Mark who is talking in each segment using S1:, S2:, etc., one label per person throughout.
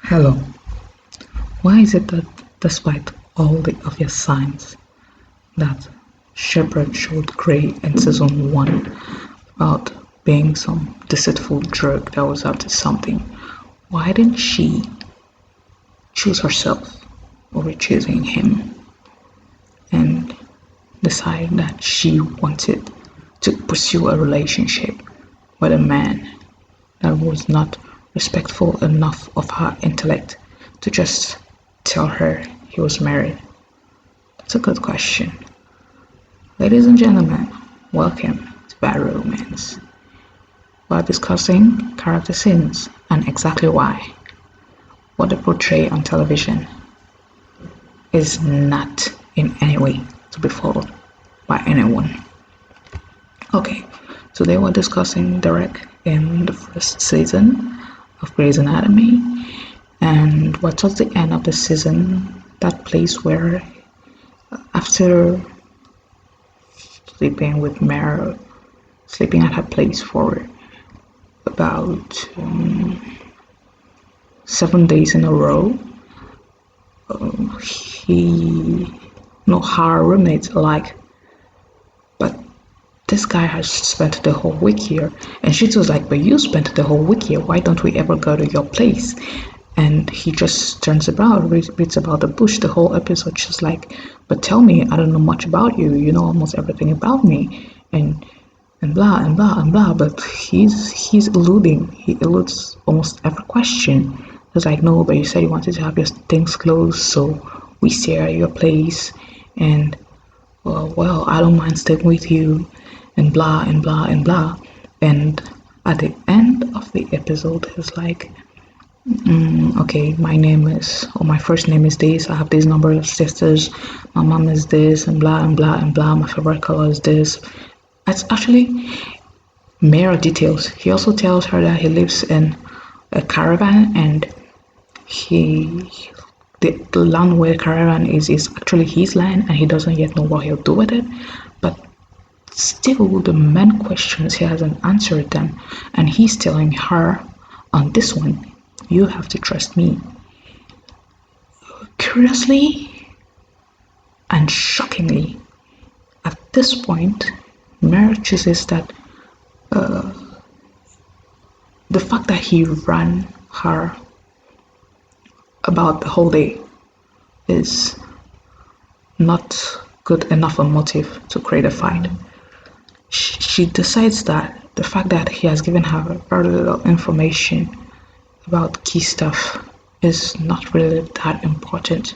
S1: Hello. Why is it that despite all the obvious signs that Shepard showed Grey in season 1 about being some deceitful jerk that was up to something, why didn't she choose herself over choosing him and decide that she wanted to pursue a relationship with a man that was not respectful enough of her intellect to just tell her he was married? That's a good question. Ladies and gentlemen, welcome to Bad Romance. We're discussing character sins and exactly why what they portray on television is not in any way to be followed by anyone. Okay, today we're discussing Dereck in the first season of Grey's Anatomy, and we're towards the end of the season, that place where after sleeping with Mare, sleeping at her place for about 7 days in a row, her roommates like, but this guy has spent the whole week here. And she was like, but you spent the whole week here, why don't we ever go to your place? And he just turns about, reads about the bush the whole episode. She's like, but tell me, I don't know much about you, you know almost everything about me, and blah and blah and blah. But he's eluding, he eludes almost every question. He's like, no, but you said you wanted to have your things closed, so we stay at your place, and well, I don't mind staying with you, and blah and blah and blah. And at the end of the episode, he's like, okay, my first name is this, I have this number of sisters, my mom is this, and blah and blah and blah, my favorite color is this. It's actually mere details. He also tells her that he lives in a caravan, and the land where the caravan is actually his land, and he doesn't yet know what he'll do with it. But still, the main questions, he hasn't answered them, and he's telling her on this one, you have to trust me. Curiously and shockingly, at this point, Mare chooses that the fact that he ran her about the whole day is not good enough a motive to create a fight. She decides that the fact that he has given her very little information about key stuff is not really that important.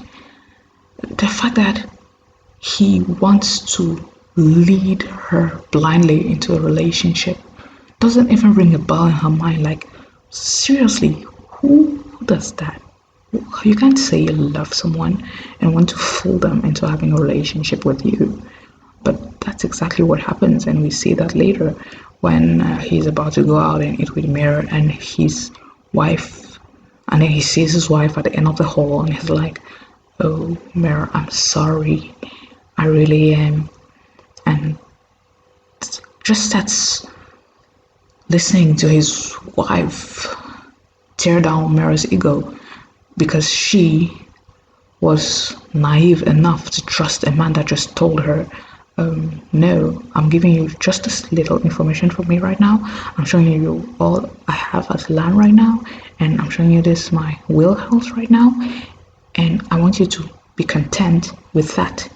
S1: The fact that he wants to lead her blindly into a relationship doesn't even ring a bell in her mind. Like, seriously, who does that? You can't say you love someone and want to fool them into having a relationship with you. But that's exactly what happens, and we see that later when he's about to go out and eat with Mare and his wife, and then he sees his wife at the end of the hall, and he's like, oh, Mare, I'm sorry, I really am. And just starts listening to his wife tear down Mare's ego because she was naive enough to trust a man that just told her, no, I'm giving you just this little information from me right now. I'm showing you all I have as land right now, and I'm showing you this my wheelhouse right now, and I want you to be content with that,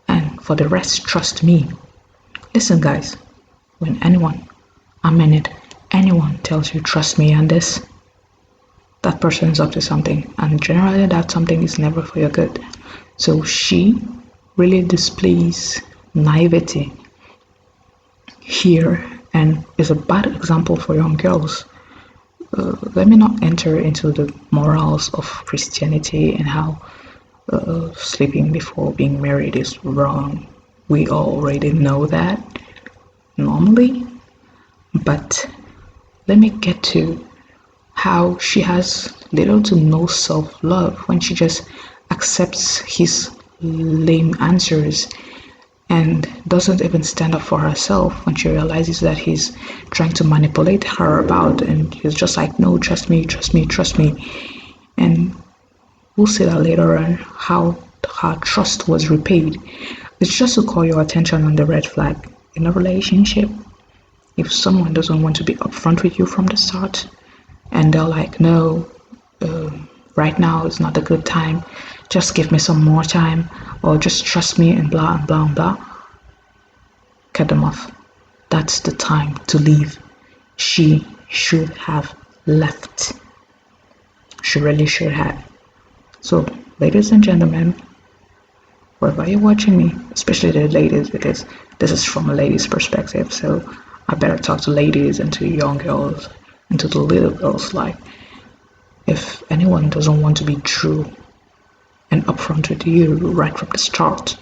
S1: and for the rest, trust me. Listen, guys, when anyone tells you trust me on this, that person is up to something, and generally that something is never for your good. So she really displays naivety here and is a bad example for young girls. Let me not enter into the morals of Christianity and how sleeping before being married is wrong. We already know that normally, but let me get to how she has little to no self-love when she just accepts his lame answers and doesn't even stand up for herself when she realizes that he's trying to manipulate her about, and he's just like, no, trust me, trust me, trust me. and we'll see that later on how her trust was repaid. It's just to call your attention on the red flag in a relationship. If someone doesn't want to be upfront with you from the start, and they're like, no, right now is not a good time, just give me some more time, or just trust me, and blah and blah and blah, cut them off. That's the time to leave. She should have left. She really should have. So, ladies and gentlemen, wherever you're watching me, especially the ladies, because this is from a lady's perspective, so I better talk to ladies and to young girls and to the little girls. Like, if anyone doesn't want to be true and upfront with you right from the start,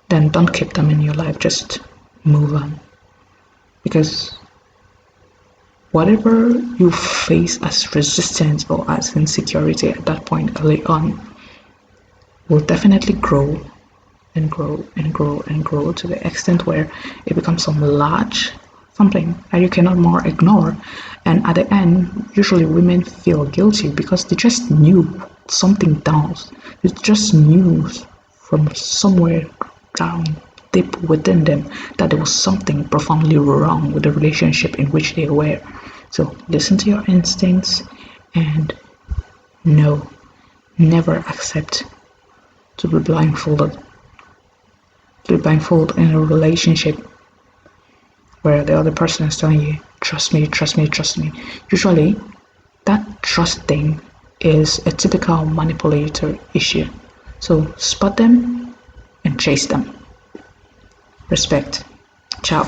S1: then don't keep them in your life. Just move on. Because whatever you face as resistance or as insecurity at that point early on will definitely grow and grow and grow and grow to the extent where it becomes some large something that you cannot more ignore. And at the end, usually women feel guilty because they just knew something down. They just knew from somewhere down deep within them that there was something profoundly wrong with the relationship in which they were. So listen to your instincts and no, never accept to be blindfolded. To be blindfolded in a relationship where the other person is telling you, trust me, trust me, trust me. Usually, that trust thing is a typical manipulator issue. So spot them and chase them. Respect. Ciao.